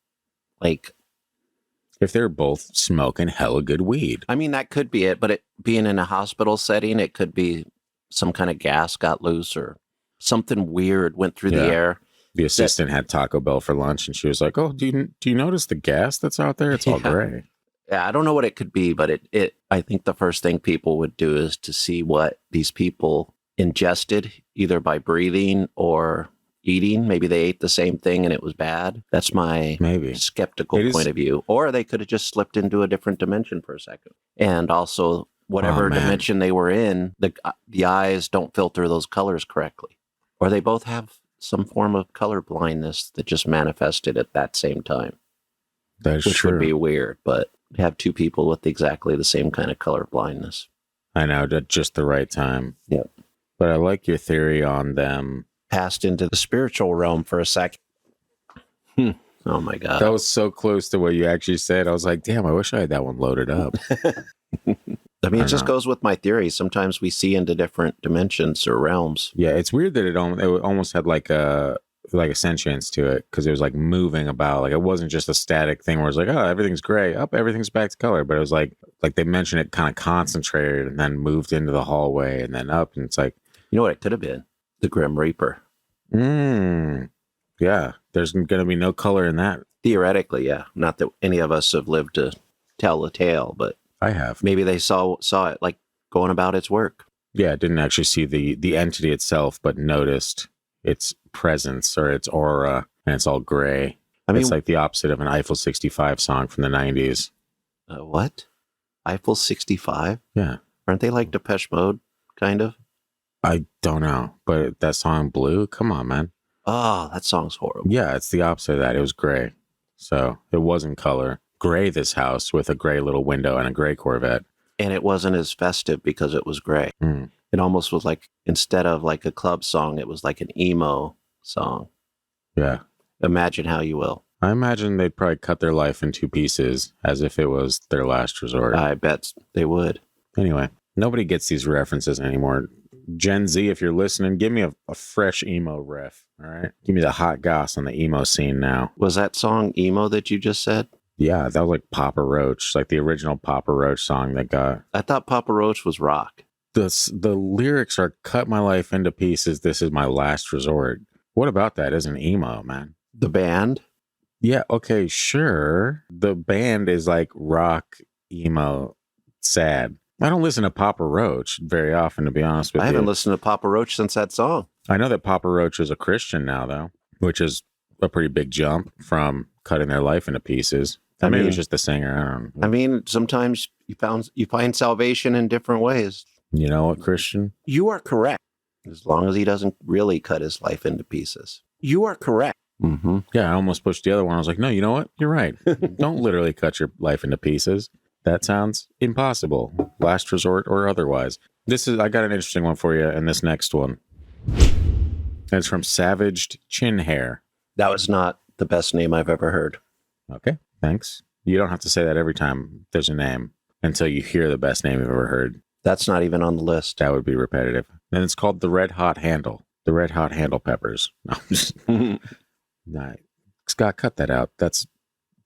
they're both smoking hella good weed. I mean, that could be it, but it being in a hospital setting, it could be some kind of gas got loose or something weird went through the air. The assistant had Taco Bell for lunch, and she was like, "Oh, do you notice the gas that's out there? It's all gray." Yeah, I don't know what it could be, but I think the first thing people would do is to see what these people ingested, either by breathing or eating. Maybe they ate the same thing and it was bad. That's my skeptical point of view. Or they could have just slipped into a different dimension for a second. And also, whatever dimension they were in, the eyes don't filter those colors correctly. Or they both have some form of color blindness that just manifested at that same time. Which would be weird, but have two people with exactly the same kind of color blindness. I know, at just the right time. Yeah. But I like your theory on them. Passed into the spiritual realm for a second. Oh my God. That was so close to what you actually said. I was like, damn, I wish I had that one loaded up. I mean, it just goes with my theory. Sometimes we see into different dimensions or realms. Yeah, it's weird that it almost had like a sentience to it, because it was like moving about. Like it wasn't just a static thing where it's like, oh, everything's gray, up, everything's back to color. But it was like they mentioned it kind of concentrated and then moved into the hallway and then up. And it's like, you know what it could have been? The Grim Reaper. Yeah, there's going to be no color in that. Theoretically, yeah. Not that any of us have lived to tell the tale, but I have. Maybe they saw it like going about its work. Yeah, I didn't actually see the entity itself, but noticed its presence or its aura, and it's all gray. I mean, it's like the opposite of an Eiffel 65 song from the 90s. What? Eiffel 65? Yeah. Aren't they like Depeche Mode, kind of? I don't know, but that song Blue, come on, man. Oh, that song's horrible. Yeah, it's the opposite of that. It was gray. So it wasn't color. Gray, this house with a gray little window and a gray Corvette. And it wasn't as festive because it was gray. It almost was like, instead of like a club song, it was like an emo song. Yeah. Imagine how you will. I imagine they'd probably cut their life in two pieces as if it was their last resort. I bet they would. Anyway, nobody gets these references anymore. Gen Z, if you're listening, give me a fresh emo riff, all right? Give me the hot goss on the emo scene now. Was that song emo that you just said? Yeah, that was like Papa Roach, like the original Papa Roach song that got... I thought Papa Roach was rock. The lyrics are cut my life into pieces, this is my last resort. What about that isn't emo, man? The band? Yeah, okay, sure. The band is like rock, emo, sad. I don't listen to Papa Roach very often, to be honest with you. I haven't listened to Papa Roach since that song. I know that Papa Roach is a Christian now, though, which is a pretty big jump from cutting their life into pieces. I mean, it's just the singer. I don't know. I mean, sometimes you find salvation in different ways. You know what, Christian? You are correct. As long as he doesn't really cut his life into pieces. You are correct. Mm-hmm. Yeah, I almost pushed the other one. I was like, no, you know what? You're right. Don't literally cut your life into pieces. That sounds impossible. Last resort or otherwise. I got an interesting one for you in this next one. It's from Savaged Chin Hair. That was not the best name I've ever heard. Okay, thanks. You don't have to say that every time there's a name until you hear the best name you've ever heard. That's not even on the list. That would be repetitive. And it's called the Red Hot Handle. The Red Hot Handle Peppers. No, I'm just... Nah, Scott, cut that out. That's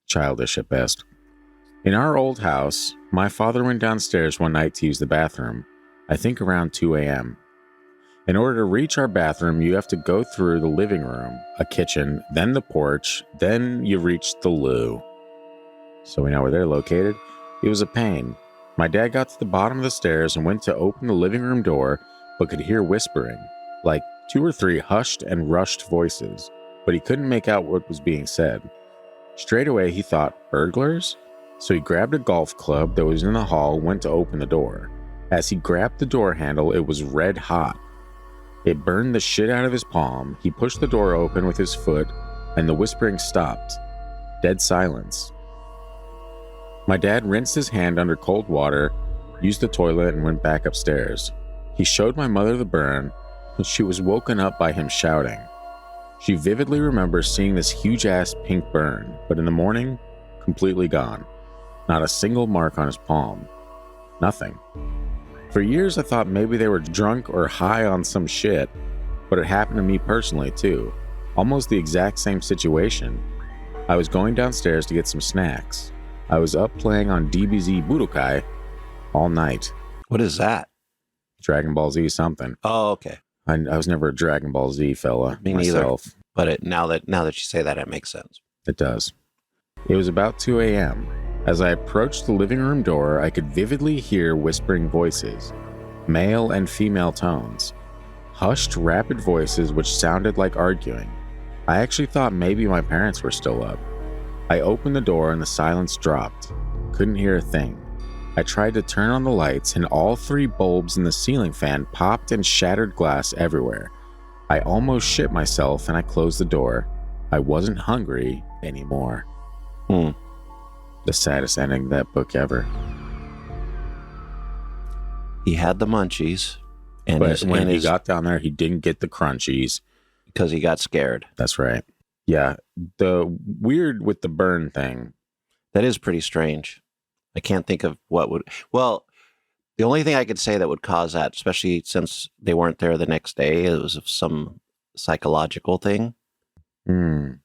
childish at best. In our old house, my father went downstairs one night to use the bathroom, I think around 2 a.m. In order to reach our bathroom, you have to go through the living room, a kitchen, then the porch, then you reach the loo. So we know where they're located. It was a pain. My dad got to the bottom of the stairs and went to open the living room door, but could hear whispering, like 2 or 3 hushed and rushed voices, but he couldn't make out what was being said. Straight away, he thought, burglars? So he grabbed a golf club that was in the hall and went to open the door. As he grabbed the door handle, it was red hot. It burned the shit out of his palm. He pushed the door open with his foot, and the whispering stopped. Dead silence. My dad rinsed his hand under cold water, used the toilet, and went back upstairs. He showed my mother the burn, and she was woken up by him shouting. She vividly remembers seeing this huge-ass pink burn, but in the morning, completely gone. Not a single mark on his palm. Nothing. For years, I thought maybe they were drunk or high on some shit, but it happened to me personally, too. Almost the exact same situation. I was going downstairs to get some snacks. I was up playing on DBZ Budokai all night. What is that? Dragon Ball Z something. Oh, okay. I was never a Dragon Ball Z fella Me myself. neither. But now that you say that, it makes sense. It does. It was about 2 a.m. As I approached the living room door, I could vividly hear whispering voices, male and female tones, hushed, rapid voices which sounded like arguing. I actually thought maybe my parents were still up. I opened the door and the silence dropped. Couldn't hear a thing. I tried to turn on the lights and all 3 bulbs in the ceiling fan popped and shattered glass everywhere. I almost shit myself and I closed the door. I wasn't hungry anymore. The saddest ending of that book ever. He had the munchies. But when he got down there, he didn't get the crunchies. Because he got scared. That's right. Yeah. The weird with the burn thing. That is pretty strange. I can't think of what would... Well, the only thing I could say that would cause that, especially since they weren't there the next day, it was some psychological thing,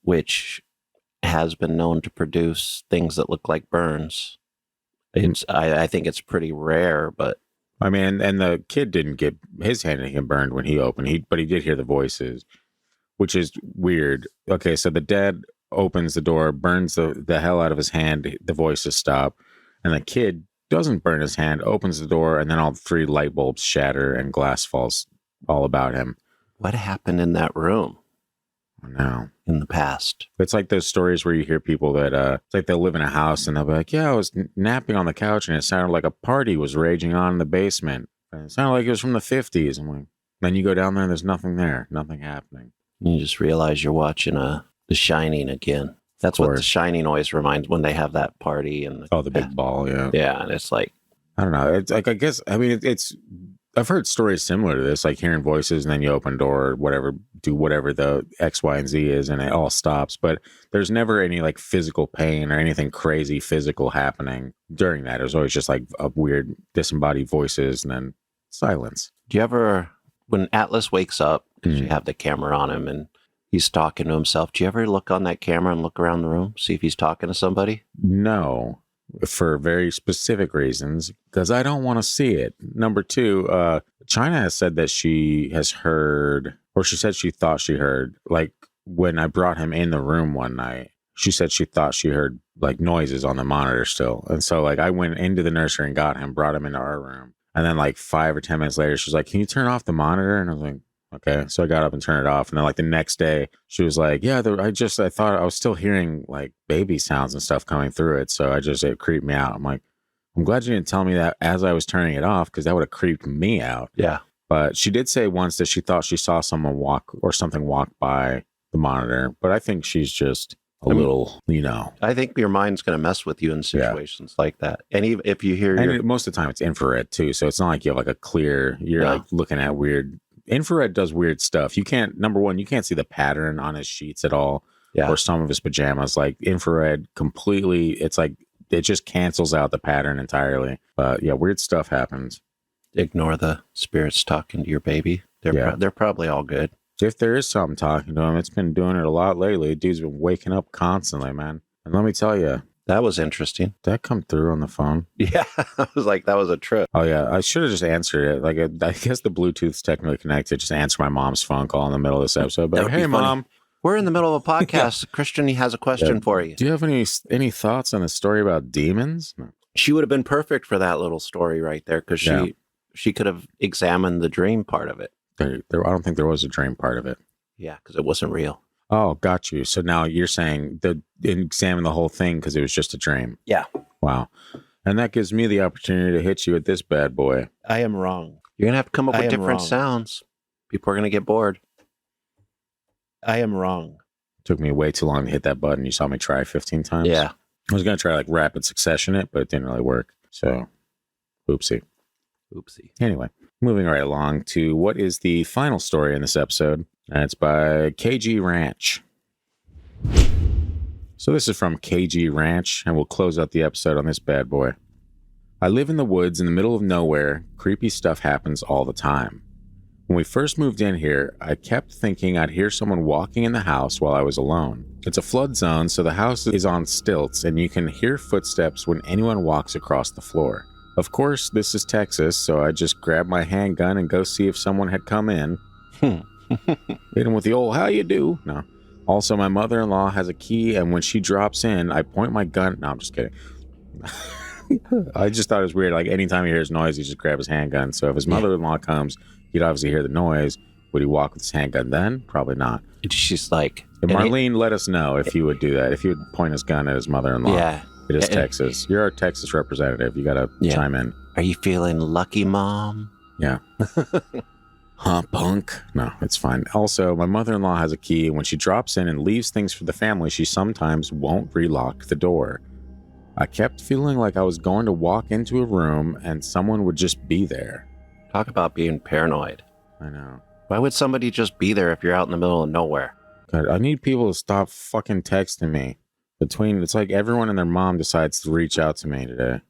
which has been known to produce things that look like burns. I think it's pretty rare, but... I mean, and the kid didn't get his hand didn't get burned when he opened, but he did hear the voices, which is weird. Okay, so the dad opens the door, burns the hell out of his hand, the voices stop, and the kid doesn't burn his hand, opens the door, and then all 3 light bulbs shatter and glass falls all about him. What happened in that room? No. In the past. It's like those stories where you hear people that it's like they'll live in a house and they'll be like, yeah, I was napping on the couch and it sounded like a party was raging on in the basement. And it sounded like it was from the 50s. I'm like, then you go down there and there's nothing there, nothing happening. You just realize you're watching The Shining again. That's what The Shining always reminds when they have that party and the big ball, yeah. Yeah, and it's like, I don't know. It's like, I guess, I mean, it's I've heard stories similar to this, like hearing voices and then you open door or whatever, do whatever the X, Y, and Z is, and it all stops. But there's never any like physical pain or anything crazy physical happening during that. It was always just like a weird disembodied voices and then silence. Do you ever, when Atlas wakes up, because you have the camera on him and he's talking to himself, do you ever look on that camera and look around the room, see if he's talking to somebody? No. For very specific reasons, because I don't want to see it. Number 2, China has said that she has heard, or she said she thought she heard, like when I brought him in the room one night, she said she thought she heard like noises on the monitor still. And so like I went into the nursery and got him, brought him into our room. And then like 5 or 10 minutes later, she was like, can you turn off the monitor? And I was like, okay. So I got up and turned it off. And then like the next day she was like, yeah, I thought I was still hearing like baby sounds and stuff coming through it. So it creeped me out. I'm like, I'm glad you didn't tell me that as I was turning it off, because that would have creeped me out. Yeah. But she did say once that she thought she saw someone walk by the monitor. But I think she's just a little, I think your mind's going to mess with you in situations like that. And even if you hear... most of the time it's infrared too. So it's not like you have like a clear, like looking at weird... Infrared does weird stuff. You can't, number one, you can't see the pattern on his sheets at all, or some of his pajamas. Like infrared completely, it's like, it just cancels out the pattern entirely. But yeah, weird stuff happens. Ignore the spirits talking to your baby. They're probably all good. If there is something talking to him, it's been doing it a lot lately. Dude's been waking up constantly, man. And let me tell you, that was interesting. Did that come through on the phone? Yeah. I was like, that was a trip. Oh, yeah. I should have just answered it. Like, I guess the Bluetooth's technically connected. Just answer my mom's phone call in the middle of this episode. But hey, Mom. We're in the middle of a podcast. Christian, he has a question for you. Do you have any thoughts on a story about demons? No. She would have been perfect for that little story right there, because she could have examined the dream part of it. I don't think there was a dream part of it. Yeah, because it wasn't real. Oh, got you. So now you're saying examine the whole thing because it was just a dream. Yeah. Wow. And that gives me the opportunity to hit you with this bad boy. I am wrong. You're going to have to come up with different sounds. People are going to get bored. I am wrong. Took me way too long to hit that button. You saw me try 15 times. Yeah. I was going to try like rapid succession it, but it didn't really work. So, oopsie. Anyway, moving right along to what is the final story in this episode. And it's by KG Ranch. So this is from KG Ranch, and we'll close out the episode on this bad boy. I live in the woods in the middle of nowhere. Creepy stuff happens all the time. When we first moved in here, I kept thinking I'd hear someone walking in the house while I was alone. It's a flood zone, so the house is on stilts, and you can hear footsteps when anyone walks across the floor. Of course, this is Texas, so I just grab my handgun and go see if someone had come in. Hit him with the old, how you do? No. Also, my mother-in-law has a key, and when she drops in, I point my gun. No, I'm just kidding. I just thought it was weird. Like, anytime he hears noise, he just grabs his handgun. So if his mother-in-law comes, he'd obviously hear the noise. Would he walk with his handgun then? Probably not. She's like... Marlene, let us know if he would do that. If he would point his gun at his mother-in-law. Yeah. It is Texas. You're our Texas representative. You got to chime in. Are you feeling lucky, Mom? Yeah. Huh, punk? No, it's fine. Also, my mother-in-law has a key, and when she drops in and leaves things for the family, she sometimes won't relock the door. I kept feeling like I was going to walk into a room and someone would just be there. Talk about being paranoid. I know. Why would somebody just be there if you're out in the middle of nowhere? God, I need people to stop fucking texting me. It's like everyone and their mom decides to reach out to me today.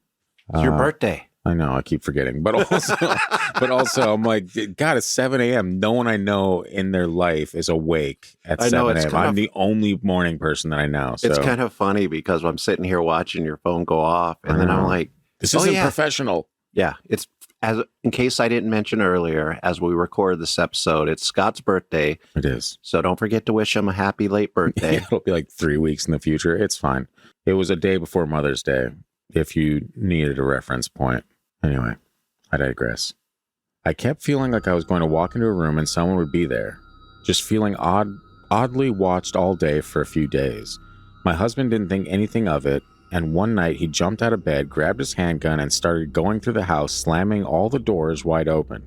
It's your birthday. I know, I keep forgetting. But also, I'm like, God, it's 7 a.m. No one I know in their life is awake at 7 a.m. I'm the only morning person that I know. So. It's kind of funny because I'm sitting here watching your phone go off, and then I'm like, this isn't professional. Yeah, it's in case I didn't mention earlier, as we record this episode, it's Scott's birthday. It is. So don't forget to wish him a happy late birthday. Yeah, it'll be like 3 weeks in the future. It's fine. It was a day before Mother's Day, if you needed a reference point. Anyway, I digress. I kept feeling like I was going to walk into a room and someone would be there. Just feeling oddly watched all day for a few days. My husband didn't think anything of it, and one night he jumped out of bed, grabbed his handgun, and started going through the house, slamming all the doors wide open.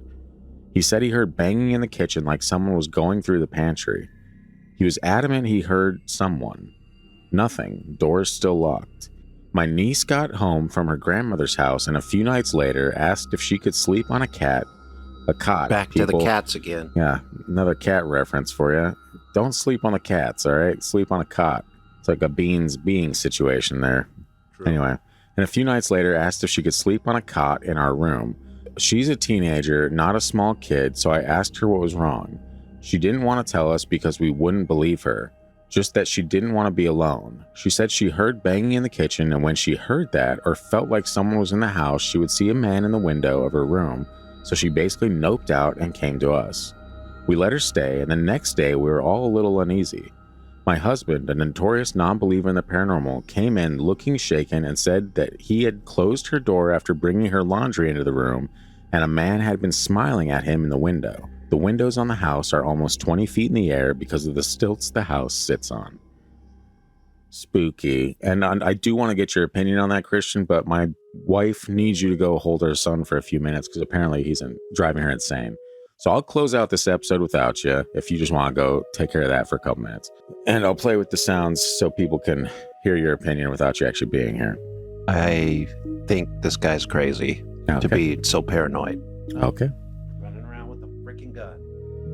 He said he heard banging in the kitchen like someone was going through the pantry. He was adamant he heard someone. Nothing. Doors still locked. My niece got home from her grandmother's house and a few nights later asked if she could sleep on a cot. Back to the cats again. Yeah, another cat reference for you. Don't sleep on the cats, all right? Sleep on a cot. It's like a beans being situation there. True. Anyway, and a few nights later asked if she could sleep on a cot in our room. She's a teenager, not a small kid, so I asked her what was wrong. She didn't want to tell us because we wouldn't believe her. Just that she didn't want to be alone. She said she heard banging in the kitchen, and when she heard that or felt like someone was in the house, she would see a man in the window of her room. So she basically noped out and came to us. We let her stay, and the next day we were all a little uneasy. My husband, a notorious non-believer in the paranormal, came in looking shaken and said that he had closed her door after bringing her laundry into the room, and a man had been smiling at him in the window. The windows on the house are almost 20 feet in the air because of the stilts the house sits on. Spooky. And I do want to get your opinion on that, Christian, but my wife needs you to go hold her son for a few minutes because apparently he's driving her insane. So I'll close out this episode without you if you just want to go take care of that for a couple minutes. And I'll play with the sounds so people can hear your opinion without you actually being here. I think this guy's crazy to be so paranoid. Okay. Running around with a freaking gun.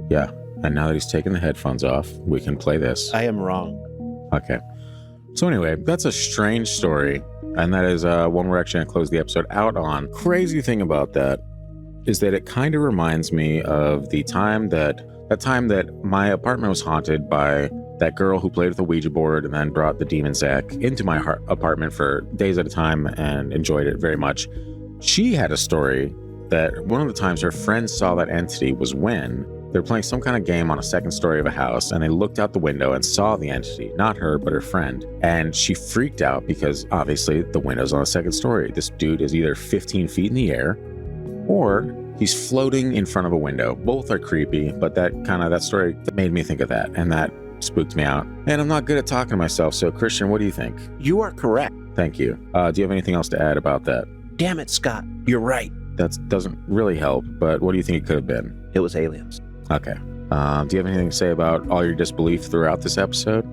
Yeah. And now that he's taken the headphones off, we can play this. I am wrong. Okay. So anyway, that's a strange story. And that is one we're actually going to close the episode out on. Crazy thing about that is that it kind of reminds me of the time that my apartment was haunted by that girl who played with the Ouija board and then brought the demon sack into my apartment for days at a time and enjoyed it very much. She had a story that one of the times her friends saw that entity was when they were playing some kind of game on a second story of a house, and they looked out the window and saw the entity, not her, but her friend. And she freaked out because obviously the window's on the second story. This dude is either 15 feet in the air or he's floating in front of a window. Both are creepy, but that story made me think of that, and that spooked me out. And I'm not good at talking to myself, so Christian, what do you think? You are correct. Thank you. Do you have anything else to add about that? Damn it, Scott. You're right. That doesn't really help, but what do you think it could have been? It was aliens. Okay. Do you have anything to say about all your disbelief throughout this episode?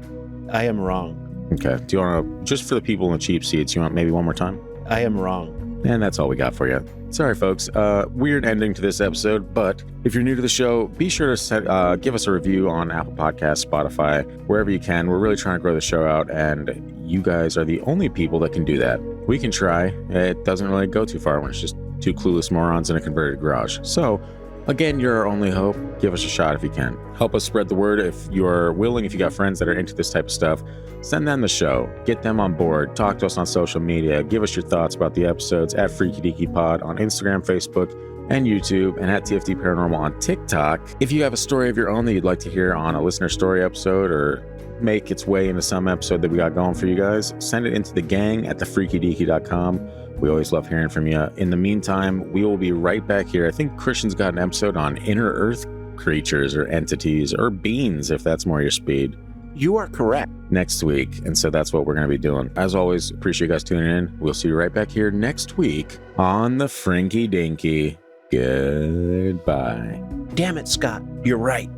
I am wrong. Okay. Do you want to, just for the people in the cheap seats, you want maybe one more time? I am wrong. And that's all we got for you. Sorry, folks. Weird ending to this episode, but if you're new to the show, be sure to give us a review on Apple Podcasts, Spotify, wherever you can. We're really trying to grow the show out, and you guys are the only people that can do that. We can try. It doesn't really go too far when it's just two clueless morons in a converted garage. So, again, you're our only hope. Give us a shot if you can. Help us spread the word if you're willing. If you got friends that are into this type of stuff, send them the show. Get them on board. Talk to us on social media. Give us your thoughts about the episodes at Freaky Deaky Pod on Instagram, Facebook, and YouTube, and at TFD Paranormal on TikTok. If you have a story of your own that you'd like to hear on a listener story episode or make its way into some episode that we got going for you guys, send it into the gang at thefreakydeaky.com. We always love hearing from you. In the meantime, we will be right back here. I think Christian's got an episode on inner earth creatures or entities or beings, if that's more your speed. You are correct. Next week. And so that's what we're going to be doing. As always, appreciate you guys tuning in. We'll see you right back here next week on the Freaky Deaky. Goodbye. Damn it, Scott. You're right.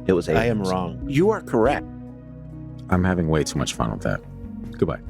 It was aliens. I am wrong. You are correct. I'm having way too much fun with that. Goodbye.